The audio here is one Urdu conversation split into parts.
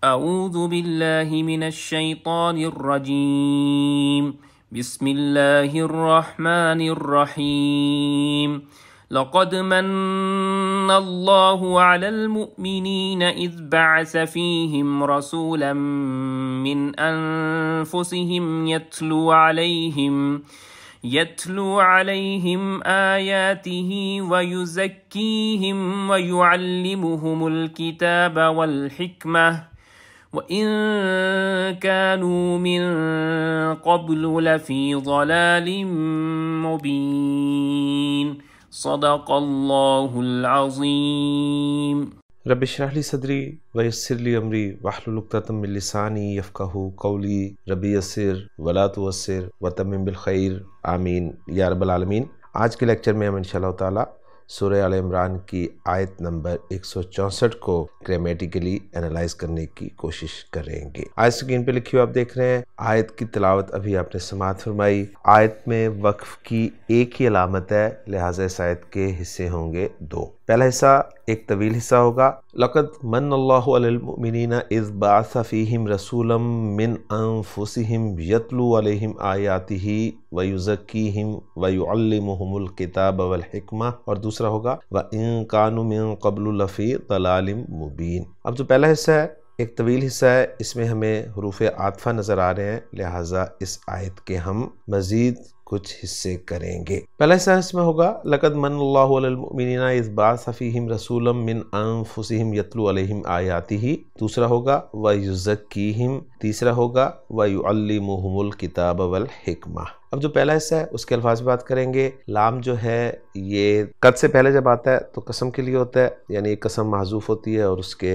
اعوذ باللہ من الشیطان الرجیم بسم اللہ الرحمن الرحیم لقد من اللہ علی المؤمنین اذ بعث فیہم رسولا من انفسہم يتلو عليهم آياته ويزكيهم ويعلمهم الكتاب والحكمة وإن كانوا من قبل لفي ضلال مبين صدق الله العظيم رب اشرح لي صدري ويسر لي امري واحلل عقدة من لساني يفقهوا قولي رب يسر ولا تعسر وتمم بالخير آمین یا رب العالمین۔ آج کے لیکچر میں ہم انشاءاللہ تعالی سورہ آل عمران کی آیت نمبر 164 کو گرامیٹیکلی انالائز کرنے کی کوشش کریں گے۔ آیت سکرین پہ لکھی ہوئی آپ دیکھ رہے ہیں، آیت کی تلاوت ابھی آپ نے سماعت فرمائی۔ آیت میں وقف کی ایک ہی علامت ہے، لہٰذا اس آیت کے حصے ہوں گے دو۔ پہلا حصہ ایک طویل حصہ ہوگا، لقد من اللہ علی المؤمنین اذ بعث فیہم رسولا من انفسہم یتلو علیہم آیاتہ ویزکیہم ویعلمہم الکتاب والحکمہ، اور دوسرا ہوگا وَإِن كَانُوا مِن قَبْلُ لَفِي ضَلَالٍ مُبِينٍ۔ اب جو پہلا حصہ ہے ایک طویل حصہ ہے، اس میں ہمیں حروف عاطفہ نظر آ رہے ہیں، لہٰذا اس آیت کے ہم مزید کچھ حصے کریں گے۔ پہلا حصہ اس میں ہوگا لَقَدْ مَنَّ اللَّهُ عَلَى الْمُؤْمِنِينَ إِذْ بَعَثَ فِيهِمْ رَسُولًا مِّنْ أَنفُسِهِمْ يَتْلُو عَلَيْهِمْ آيَاتِهِ، دوسرا ہوگا وَيُزَكِّيهِمْ، تیسرا ہوگا وَيُعَلِّمُهُمُ الْكِتَابَ وَالْحِكْمَةَ۔ اب جو پہلا حصہ ہے اس کے الفاظ بات کریں گے۔ لام جو ہے یہ قد سے پہلے جب آتا ہے تو قسم کے لیے ہوتا ہے، یعنی ایک قسم محذوف ہوتی ہے اور اس کے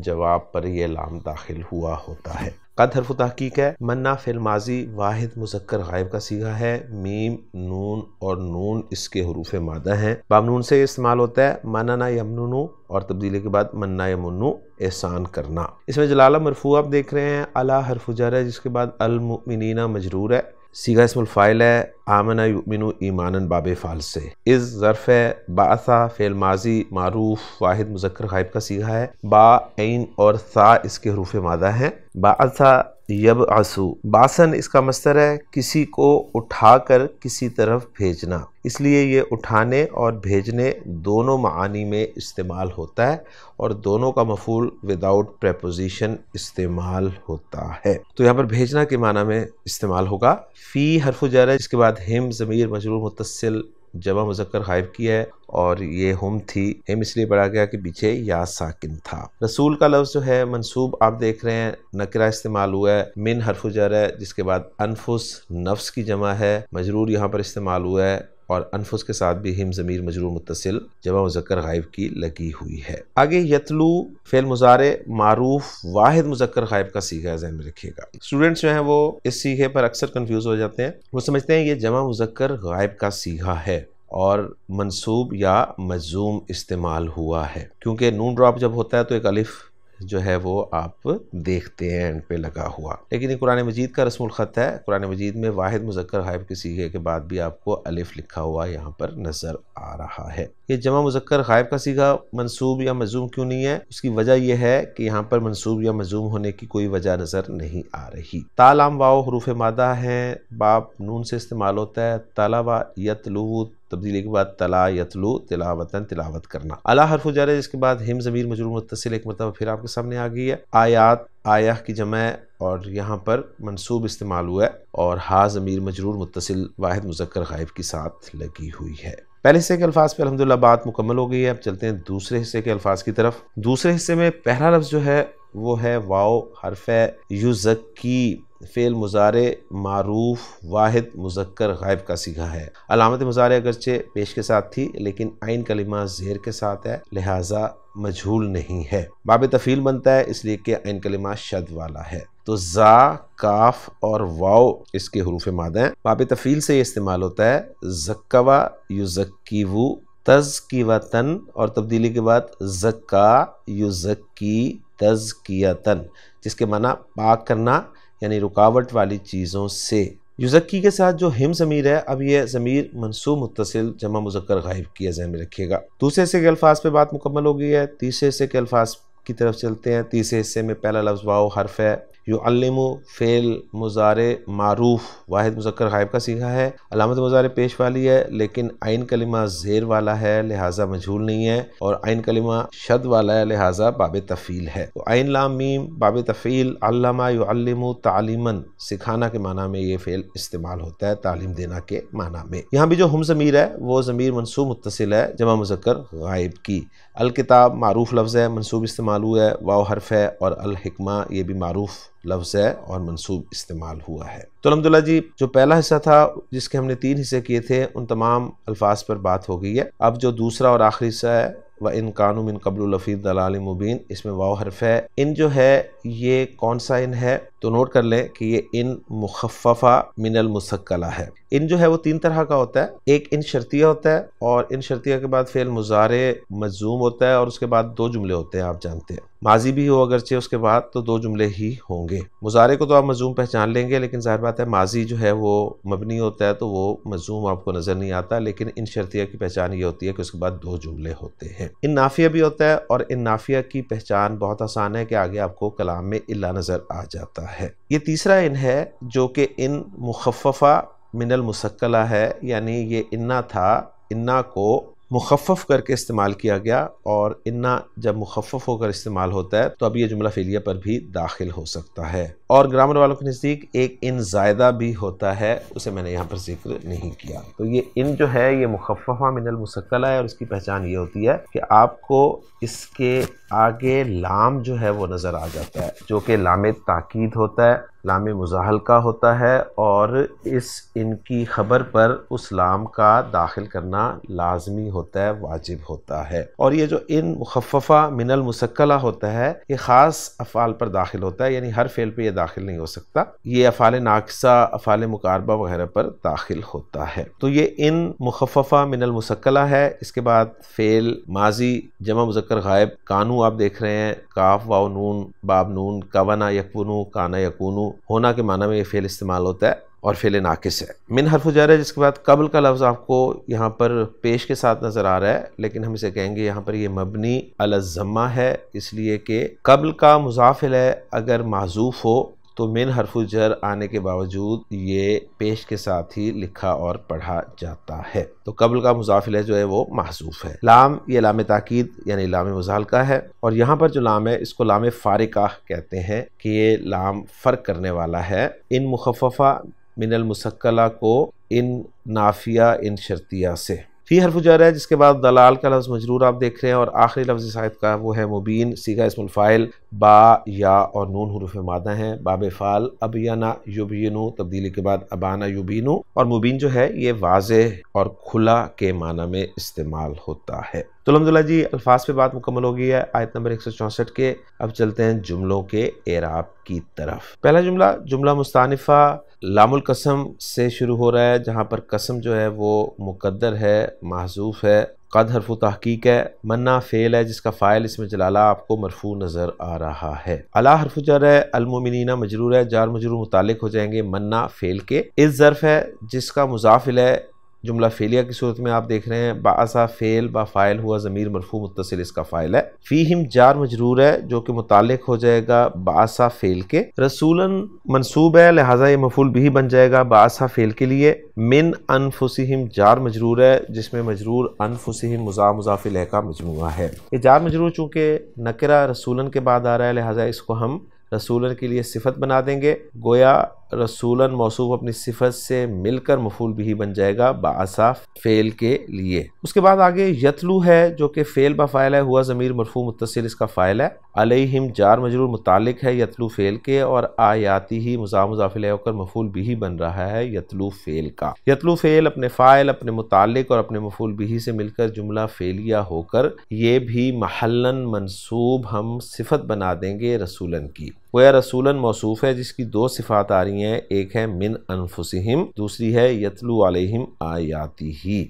جواب پر یہ لام داخل ہوا ہوتا ہے۔ قد حرف تحقیق ہے، منا فعل ماضی واحد مذکر غائب کا صیغہ ہے، میم نون اور نون اس کے حروف مادہ ہیں، بام نون سے استعمال ہوتا ہے مننا یمننو، اور تبدیلی کے بعد مننا یمنو احسان کرنا۔ اس میں جلالہ مرفوع آپ دیکھ رہے ہیں، الا حرف جر ہے جس کے بعد المؤمنین مجرور ہے، صیغہ اسم الفاعل ہے آمنا یؤمنو ایمانن باب فعل سے، اذ ظرف ہے، بعثا فعل ماضی معروف واحد مذکر غائب کا صیغہ ہے، با عین اور ثا اس کے حروف مادہ ہیں، بعثا یبعثو، بعثن اس کا مصدر ہے کسی کو اٹھا کر کسی طرف بھیجنا، اس لیے یہ اٹھانے اور بھیجنے دونوں معانی میں استعمال ہوتا ہے اور دونوں کا مفعول وداؤٹ پریپوزیشن استعمال ہوتا ہے۔ تو یہاں پر بھیجنا کے معنی میں استعمال ہوگا۔ فی حرف جر ہے جس کے بعد ہم ضمیر مجرور متصل جمع مذکر غائب کی ہے، اور یہ ہم تھی، ہم اس لیے پڑھا گیا کہ پیچھے یا ساکن تھا۔ رسول کا لفظ جو ہے منصوب آپ دیکھ رہے ہیں، نکرہ استعمال ہوا ہے، من حرف جر ہے جس کے بعد انفس نفس کی جمع ہے، مجرور یہاں پر استعمال ہوا ہے، اور انفس کے ساتھ بھی ہم ضمیر مجرور متصل جمع مذکر غائب کی لگی ہوئی ہے۔ آگے یتلو فعل مضارع معروف واحد مذکر غائب کا صیغہ ذہن میں رکھیے گا۔ اسٹوڈنٹس جو ہیں وہ اس صیغے پر اکثر کنفیوز ہو جاتے ہیں، وہ سمجھتے ہیں یہ جمع مذکر غائب کا صیغہ ہے اور منصوب یا مجزوم استعمال ہوا ہے، کیونکہ نون ڈراپ جب ہوتا ہے تو ایک الف جو ہے وہ آپ دیکھتے ہیں اینڈ پہ لگا ہوا، لیکن یہ قرآن مجید کا رسم الخط ہے، قرآن مجید میں واحد مذکر غائب کے صیغے کے بعد بھی آپ کو الف لکھا ہوا یہاں پر نظر آ رہا ہے۔ یہ جمع مذکر غائب کا صیغہ منصوب یا مجزوم کیوں نہیں ہے؟ اس کی وجہ یہ ہے کہ یہاں پر منصوب یا مجزوم ہونے کی کوئی وجہ نظر نہیں آ رہی۔ تا لام واو حروف مادہ ہیں، باب نون سے استعمال ہوتا ہے، تلوا یتلو تبدیلی کے بعد تلا یتلو تلاوتن تلاوت کرنا، الا حرف جر ہے جس کے بعد ہم ضمیر مجرور متصل ایک مرتبہ پھر آپ کے سامنے آ گئی ہے، آیات آیہ کی جمع ہے اور یہاں پر منصوب استعمال ہوا ہے، اور ہا ضمیر مجرور متصل واحد مذکر غائب کے ساتھ لگی ہوئی ہے۔ پہلے حصے کے الفاظ پہ الحمدللہ بات مکمل ہو گئی ہے، اب چلتے ہیں دوسرے حصے کے الفاظ کی طرف۔ دوسرے حصے میں پہلا لفظ جو ہے وہ ہے واو حرف ہے، یزکی فعل مضارع معروف واحد مذکر غائب کا صیغہ ہے، علامت مضارع اگرچہ پیش کے ساتھ تھی لیکن عین کلمہ زیر کے ساتھ ہے، لہٰذا مجھول نہیں ہے، باب تفعیل بنتا ہے اس لیے کہ عین کلمہ شد والا ہے، تو زا کاف اور واو اس کے حروف مادہ ہیں، باب تفعیل سے یہ استعمال ہوتا ہے، زکوا یزکیو تزکیوتن، اور تبدیلی کے بعد زکا یزکی تزکیتن، جس کے معنی پاک کرنا یعنی رکاوٹ والی چیزوں سے۔ یزکی کے ساتھ جو ہم ضمیر ہے، اب یہ ضمیر منصوب متصل جمع مذکر غائب کی ہے، ذہن میں رکھیے گا۔ دوسرے حصے کے الفاظ پہ بات مکمل ہو گئی ہے، تیسرے حصے کے الفاظ کی طرف چلتے ہیں۔ تیسرے حصے میں پہلا لفظ واو حرف ہے، یعلمو فعل مضارع معروف واحد مذکر غائب کا صیغہ ہے، علامت مضارع پیش والی ہے، لیکن عین کلمہ زیر والا ہے لہٰذا مجہول نہیں ہے، اور عین کلمہ شد والا ہے لہٰذا باب تفعیل ہے۔ تو عین لام میم باب تفعیل، علمہ یعلمو تعلیماً سکھانا کے معنی میں یہ فعل استعمال ہوتا ہے، تعلیم دینا کے معنی میں۔ یہاں بھی جو ہم ضمیر ہے وہ ضمیر منصوب متصل ہے جمع مذکر غائب کی۔ الکتاب معروف لفظ ہے، منصوب استعمال ہوا ہے، واو حرف ہے، اور الحکمہ یہ بھی معروف لفظ ہے اور منصوب استعمال ہوا ہے۔ تو الحمدللہ جی جو پہلا حصہ تھا جس کے ہم نے 3 حصے کیے تھے ان تمام الفاظ پر بات ہو گئی ہے۔ اب جو دوسرا اور آخری حصہ ہے وَإِن كَانُوا مِن قَبْلُ لَفِي ضَلَالٍ مُبِينٍ، اس میں واو حرف ہے۔ ان جو ہے یہ کون سا ان ہے؟ تو نوٹ کر لیں کہ یہ ان مخففہ من المثقلہ ہے۔ ان جو ہے وہ 3 طرح کا ہوتا ہے، ایک ان شرطیہ ہوتا ہے، اور ان شرطیہ کے بعد فعل مضارع مجزوم ہوتا ہے، اور اس کے بعد 2 جملے ہوتے ہیں، آپ جانتے ہیں ماضی بھی ہو اگرچہ اس کے بعد تو 2 جملے ہی ہوں گے۔ مضارع کو تو آپ مجزوم پہچان لیں گے، لیکن ظاہر بات ہے ماضی جو ہے وہ مبنی ہوتا ہے تو وہ مجزوم آپ کو نظر نہیں آتا، لیکن ان شرطیہ کی پہچان یہ ہوتی ہے کہ اس کے بعد 2 جملے ہوتے ہیں۔ ان نافیہ بھی ہوتا ہے، اور ان نافیہ کی پہچان بہت آسان ہے کہ آگے آپ کو کلام میں الا نظر آ جاتا ہے۔ یہ تیسرا ان ہے جو کہ ان مخففہ من المثقلہ ہے، یعنی یہ انا تھا، انا کو مخفف کر کے استعمال کیا گیا، اور انا جب مخفف ہو کر استعمال ہوتا ہے تو اب یہ جملہ فعلیہ پر بھی داخل ہو سکتا ہے۔ اور گرامر والوں کے نزدیک ایک ان زائدہ بھی ہوتا ہے، اسے میں نے یہاں پر ذکر نہیں کیا۔ تو یہ ان جو ہے یہ مخففہ من المثقلہ ہے، اور اس کی پہچان یہ ہوتی ہے کہ آپ کو اس کے آگے لام جو ہے وہ نظر آ جاتا ہے، جو کہ لام تاکید ہوتا ہے، لام مزاحلقہ ہوتا ہے، اور اس ان کی خبر پر اس لام کا داخل کرنا لازمی ہوتا ہے، واجب ہوتا ہے۔ اور یہ جو ان مخففہ من المثقلہ ہوتا ہے یہ خاص افعال پر داخل ہوتا ہے، یعنی ہر فعل پہ یہ داخل نہیں ہو سکتا، یہ افعال ناقصہ، افعال مقاربہ وغیرہ پر داخل ہوتا ہے۔ تو یہ ان مخففہ من المثقلہ ہے۔ اس کے بعد فعل ماضی جمع مذکر غائب کانو آپ دیکھ رہے ہیں، کاف واو نون باب نون، کوانا یکونو کانا یکونو، ہونا کے معنی میں یہ فعل استعمال ہوتا ہے، اور فعل ناقص ہے۔ من حرف جر ہے، جس کے بعد قبل کا لفظ آپ کو یہاں پر پیش کے ساتھ نظر آ رہا ہے، لیکن ہم اسے کہیں گے یہاں پر یہ مبنی علی الضمہ ہے، اس لیے کہ قبل کا مضاف ہے اگر محذوف ہو تو من حرف جر آنے کے باوجود یہ پیش کے ساتھ ہی لکھا اور پڑھا جاتا ہے، تو قبل کا مضاف الیہ جو ہے وہ محذوف ہے۔ لام یہ لام تاکید یعنی لام مزاحلقہ ہے، اور یہاں پر جو لام ہے اس کو لام فارقہ کہتے ہیں کہ یہ لام فرق کرنے والا ہے ان مخففہ من المثقلہ کو ان نافیہ ان شرطیہ سے۔ فی حرف جر ہے، جس کے بعد دلال کا لفظ مجرور آپ دیکھ رہے ہیں، اور آخری لفظ اس آیت کا وہ ہے مبین، صیغہ اسم الفاعل با یا اور نون حروف مادہ ہیں، باب فعل ابینا یبینو تبدیلی کے بعد ابانا یبینو، اور مبین جو ہے یہ واضح اور کھلا کے معنی میں استعمال ہوتا ہے۔ تو الحمدللہ جی الفاظ پہ بات مکمل ہو گئی ہے آیت نمبر 164 کے۔ اب چلتے ہیں جملوں کے اعراب کی طرف۔ پہلا جملہ جملہ مستانفہ لام القسم سے شروع ہو رہا ہے، جہاں پر قسم جو ہے وہ مقدر ہے، محذوف ہے۔ قد حرف تحقیق ہے، منا فعل ہے جس کا فاعل اسم جلالہ آپ کو مرفوع نظر آ رہا ہے۔ علی حرف جر ہے، المؤمنین مجرور ہے، جار مجرور متعلق ہو جائیں گے منا فعل کے۔ اس ظرف ہے جس کا مضاف ہے، جملہ فعلیہ کی صورت میں آپ دیکھ رہے ہیں، بعثا فعل با فاعل ہوا ضمیر مرفوع متصل اس کا فاعل ہے۔ فیہم جار مجرور ہے جو کہ متعلق ہو جائے گا بعثا فعل کے۔ رسولاً منصوب ہے لہٰذا یہ مفعول بھی بن جائے گا بعثا فعل کے لیے۔ من انفسہم جار مجرور ہے جس میں مجرور انفسہم مضاف الیہ کا مجموعہ ہے۔ یہ جار مجرور چونکہ نکرہ رسولاً کے بعد آ رہا ہے لہٰذا اس کو ہم رسولاً کے لیے صفت بنا دیں گے، گویا رسولاً موصوف اپنی صفت سے مل کر مفعول بھی بن جائے گا بعثا فعل کے لیے۔ اس کے بعد آگے یتلو ہے جو کہ فعل با فاعل ہے، ہوا ضمیر مرفوع متصل اس کا فاعل ہے۔ علیہم جار مجرور متعلق ہے یتلو فعل کے، اور آیاتی ہی مضاف الیہ ہو کر مفعول بھی بن رہا ہے یتلو فعل کا۔ یتلو فعل اپنے فاعل، اپنے متعلق اور اپنے مفعول بھی سے مل کر جملہ فعلیہ ہو کر یہ بھی محلاً منصوب ہم صفت بنا دیں گے رسولاً کی۔ وہ رسولاً موصوف ہے جس کی 2 صفات آ رہی ہیں، ایک ہے من انفسہم، دوسری ہے یتلو علیہم آیاتہ۔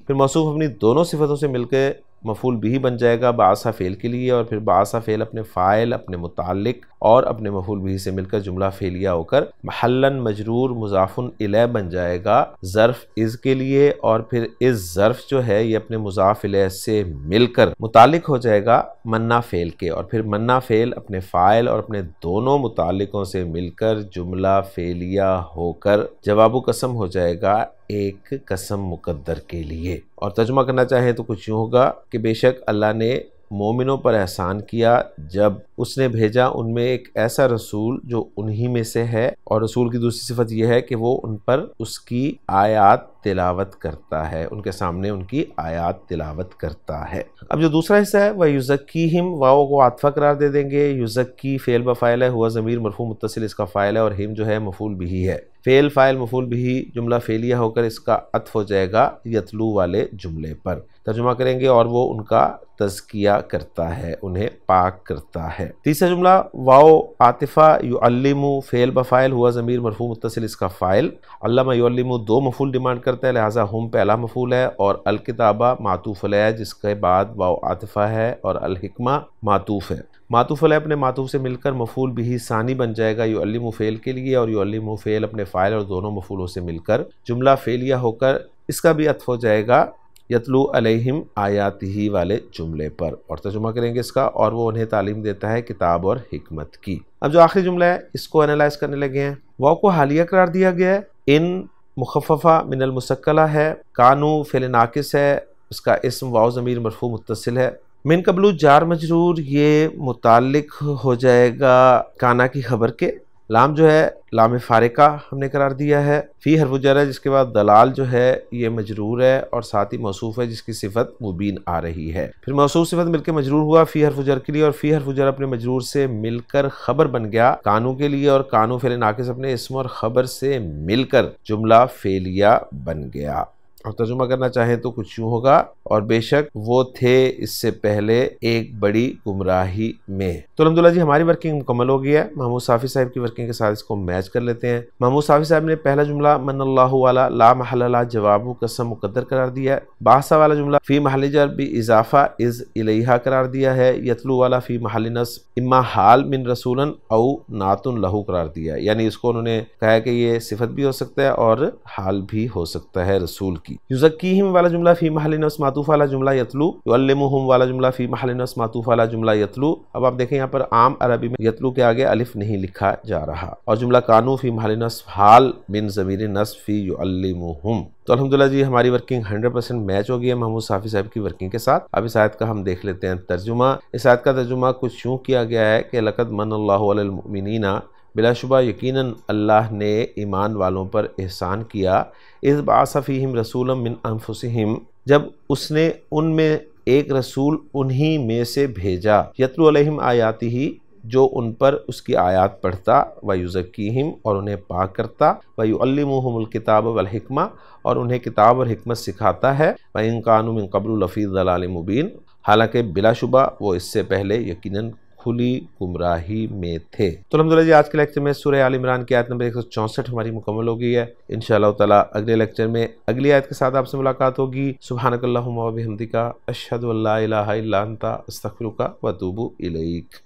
پھر موصوف اپنی دونوں صفتوں سے مل کے مفعول بھی بن جائے گا بعثا فعل کے لیے، اور پھر بعثا فعل اپنے فاعل، اپنے متعلق اور اپنے مفعول بھی سے مل کر جملہ فعلیہ ہو کر محلاً مجرور مضاف الیہ بن جائے گا ظرف از کے لیے، اور پھر اس ظرف جو ہے یہ اپنے مضاف الیہ سے مل کر متعلق ہو جائے گا منا فعل کے، اور پھر منا فعل اپنے فاعل اور اپنے دونوں متعلقوں سے مل کر جملہ فعلیہ ہو کر جواب قسم ہو جائے گا ایک قسم مقدر کے لیے۔ اور ترجمہ کرنا چاہیں تو کچھ یوں ہوگا کہ بے شک اللہ نے مومنوں پر احسان کیا جب اس نے بھیجا ان میں ایک ایسا رسول جو انہی میں سے ہے، اور رسول کی دوسری صفت یہ ہے کہ وہ ان پر اس کی آیات تلاوت کرتا ہے، ان کے سامنے ان کی آیات تلاوت کرتا ہے۔ اب جو دوسرا حصہ ہے وہ یزکیہم، واو کو عاطفہ قرار دے دیں گے، یزکی فعل بفاعل ہے، ہوا ضمیر مرفوع متصل اس کا فاعل ہے، اور ہم جو ہے مفعول بھی ہے۔ فعل فاعل مفعول بھی جملہ فعلیہ ہو کر اس کا عطف ہو جائے گا یتلو والے جملے پر۔ ترجمہ کریں گے اور وہ ان کا تزکیہ کرتا ہے، انہیں پاک کرتا ہے۔ تیسرا جملہ واو عاطفہ یعلم فعل بفاعل، ہوا ضمیر مرفوع متصل اس کا فاعل، علم یعلم دو مفعول ڈیمانڈ کرتا ہے، لہٰذا ہم پہلا مفعول ہے، اور الکتابہ معطوف علیہ جس کے بعد واو عاطفہ ہے، اور الحکمہ معطوف ہے۔ معطوف علیہ اپنے معطوف سے مل کر مفعول بھی ثانی بن جائے گا یعلم فعل کے لیے، اور یعلم فعل اپنے فاعل اور دونوں مفعولوں سے مل کر جملہ فعلیہ ہو کر اس کا بھی عطف ہو جائے گا یتلو علیہم آیاتہ والے جملے پر، اور ترجمہ کریں گے اس کا اور وہ انہیں تعلیم دیتا ہے کتاب اور حکمت کی۔ اب جو آخری جملہ ہے اس کو انالائز کرنے لگے ہیں۔ واو کو حالیہ قرار دیا گیا ہے، ان مخففہ من المسکلہ ہے، کانو فعل ناقص ہے، اس کا اسم واو ضمیر مرفوع متصل ہے، من قبل جار مجرور یہ متعلق ہو جائے گا کانا کی خبر کے، لام جو ہے لام فارقہ ہم نے قرار دیا ہے، فی حرف جر ہے جس کے بعد دلال جو ہے یہ مجرور ہے اور ساتھ ہی موصوف ہے جس کی صفت مبین آ رہی ہے، پھر موصوف صفت مل کے مجرور ہوا فی حرف جر کے لیے، اور فی حرف جر اپنے مجرور سے مل کر خبر بن گیا کانو کے لیے، اور کانو فعل ناقص اپنے اسم اور خبر سے مل کر جملہ فعلیہ بن گیا۔ اور ترجمہ کرنا چاہیں تو کچھ یوں ہوگا، اور بے شک وہ تھے اس سے پہلے ایک بڑی گمراہی میں۔ تو الحمدللہ جی ہماری ورکنگ مکمل ہو گئی ہے، محمود صافی صاحب کی ورکنگ کے ساتھ اس کو میچ کر لیتے ہیں۔ محمود صافی صاحب نے پہلا جملہ من اللہ والا لا محل لا جواب قسم مقدر قرار دیا ہے، باسا والا جملہ فی محل جر بھی اضافہ از الیہا قرار دیا ہے، یتلو والا فی محل نصب اما حال من رسولن او ناتن لہو قرار دیا ہے، یعنی اس کو انہوں نے کہا ہے کہ یہ صفت بھی ہو سکتا ہے اور حال بھی ہو سکتا ہے رسول کی۔ یزکیہم والا جملہ فی محل نصب معطوف والا جملہ یتلو، یعلمہم والا جملہ فی محل نصب معطوف والا جملہ یتلو۔ اب آپ دیکھیں یہاں پر عام عربی میں یتلو کے آگے الف نہیں لکھا جا رہا، اور جملہ کانو فی محل نصب حال من ضمیر نصب فی یعلمہم۔ تو الحمدللہ جی ہماری ورکنگ 100% میچ ہو گئی ہے محمود صافی صاحب کی ورکنگ کے ساتھ۔ اب اس آیت کا ہم دیکھ لیتے ہیں ترجمہ۔ اس آیت کا ترجمہ کچھ یوں کیا گیا ہے کہ لقد من اللہ علی المؤمنین، بلا شبہ یقیناً اللہ نے ایمان والوں پر احسان کیا، اذ بعث فیہم رسولا من انفسہم، جب اس نے ان میں ایک رسول انہی میں سے بھیجا، یتلو علیہم آیاتہ جو ان پر اس کی آیات پڑھتا، ویزکیہم اور انہیں پاک کرتا، ویعلمہم الکتاب والحکمہ اور انہیں کتاب اور حکمت سکھاتا ہے، وَإِن كَانُوا مِن قَبْلُ لَفِي ضَلَالٍ مُبِينٍ، حالانکہ بلا شبہ وہ اس سے پہلے یقیناً کھلی گمراہی میں تھے۔ تو الحمدللہ جی آج کے لیکچر میں سورہ آل عمران کی آیت نمبر 164 ہماری مکمل ہو گئی ہے۔ انشاءاللہ تعالی اگلے لیکچر میں اگلی آیت کے ساتھ آپ سے ملاقات ہوگی۔ سبحانک اللہم و بحمدک، اشہد ان لا الہ الا انت، استغفرک و اتوب الیک۔